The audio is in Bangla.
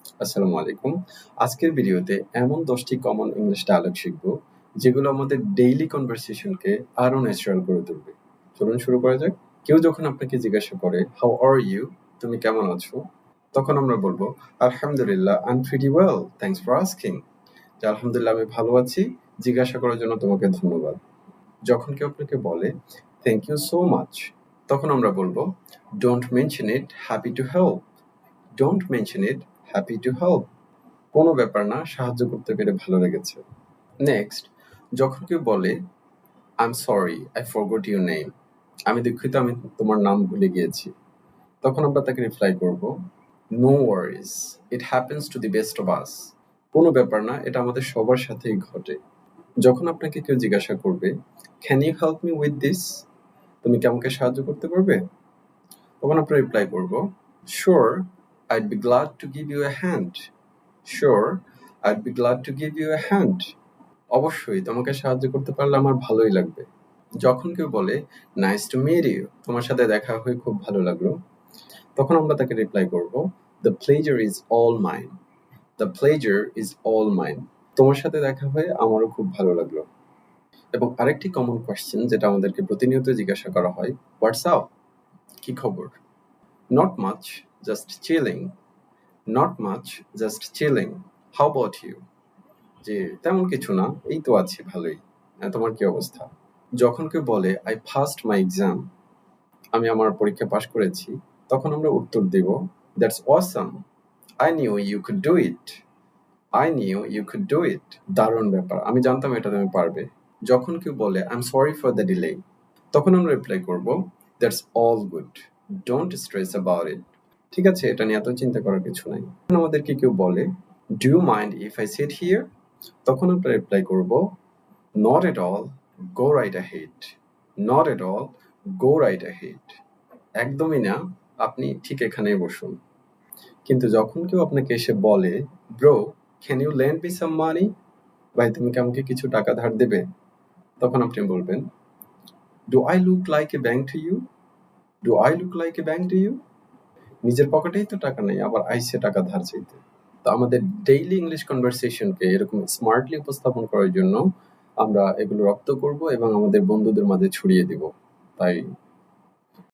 আসসালামু আলাইকুম। আজকের ভিডিওতে এমন ১০ টি কমন ইংলিশ ডায়ালগ শিখব, যেগুলো আমাদের ডেইলি কনভারসেশনকে আরো ন্যাচারাল করে তুলবে। চলুন শুরু করা যাক। কেউ যখন আপনাকে জিজ্ঞাসা করে, "হাউ আর ইউ?" তুমি কেমন আছো? তখন আমরা বলবো, "আলহামদুলিল্লাহ, I am pretty well, thanks for asking." যে আলহামদুলিল্লাহ আমি ভালো আছি, জিজ্ঞাসা করার জন্য তোমাকে ধন্যবাদ। যখন কেউ আপনাকে বলে, "থ্যাংক ইউ সো মাচ", তখন আমরা বলবো, "don't mention it, happy to help. Don't mention it, happy to help." কোনো ব্যাপার না, সাহায্য করতে পেরে ভালো লেগেছে। নেক্সট, যখন কেউ বলে, "I am sorry, I forgot your name", আমি দুঃখিত, আমি তোমার নাম ভুলে গিয়েছি। তখন আমরা তাকে রিপ্লাই করব, "no worries, it happens to the best of us", কোনো ব্যাপার না, এটা আমাদের সবার সাথেই ঘটে। যখন আপনাকে কেউ জিজ্ঞাসা করবে, "can you help me with this", তুমি কি আমাকে সাহায্য করতে পারবে? তখন আমরা রিপ্লাই করব, "sure, I'd be glad to give you a hand. Sure, I'd be glad to give you a hand", অবশ্যই, তোমাকে সাহায্য করতে পারলে আমার ভালোই লাগবে। যখন কেউ বলে, "নাইস টু মিট ইউ", তোমার সাথে দেখা হয়ে খুব ভালো লাগলো, তখন আমরা তাকে রিপ্লাই করব, "the pleasure is all mine. The pleasure is all mine", তোমার সাথে দেখা হয়ে আমারও খুব ভালো লাগলো। এবং আরেকটি কমন কোয়েশ্চেন যেটা আমাদেরকে প্রতিনিয়ত জিজ্ঞাসা করা হয়, হোয়াটস আপ, কি খবর? Not much, just chilling. Not much, just chilling. How about you? যে তেমন কিছু না, এই তো আছি ভালোই। তোমার কি অবস্থা? যখন কেউ বলে, "আই পাসড মাই এক্সাম", আমি আমার পরীক্ষা পাশ করেছি, তখন আমরা উত্তর দেব, "that's awesome, I knew you could do it. I knew you could do it", দারুণ ব্যাপার, আমি জানতাম এটা তুমি পারবে। যখন কেউ বলে, "I am sorry for the delay", তখন আমরা রিপ্লাই করব, "that's all good, don't stress about it", ঠিক আছে, এটা নিয়ে এত চিন্তা করার কিছু নাই। যখন আমাদেরকে কেউ বলে, "do you mind if I sit here", তখন আমরা রিপ্লাই করব, "not at all, go right ahead. Not at all, go right ahead", একদমই না, আপনি ঠিক এখানেই বসুন। কিন্তু যখন কেউ আপনাকে এসে বলে, "bro, can you lend me some money", ভাই তুমি কি আমাকে কিছু টাকা ধার দেবে? তখন আপনি বলবেন, "do I look like a bank to you? Do I look like a bank to you?" নিজের পকেটেই তো টাকা নেই, আবার আইসে টাকা ধার চাইতে। তো আমাদের ডেইলি ইংলিশ কনভারসেশনকে এরকম স্মার্টলি উপস্থাপন করার জন্য আমরা এগুলো রপ্ত করব এবং আমাদের বন্ধুদের মাঝে ছড়িয়ে দিব। তাই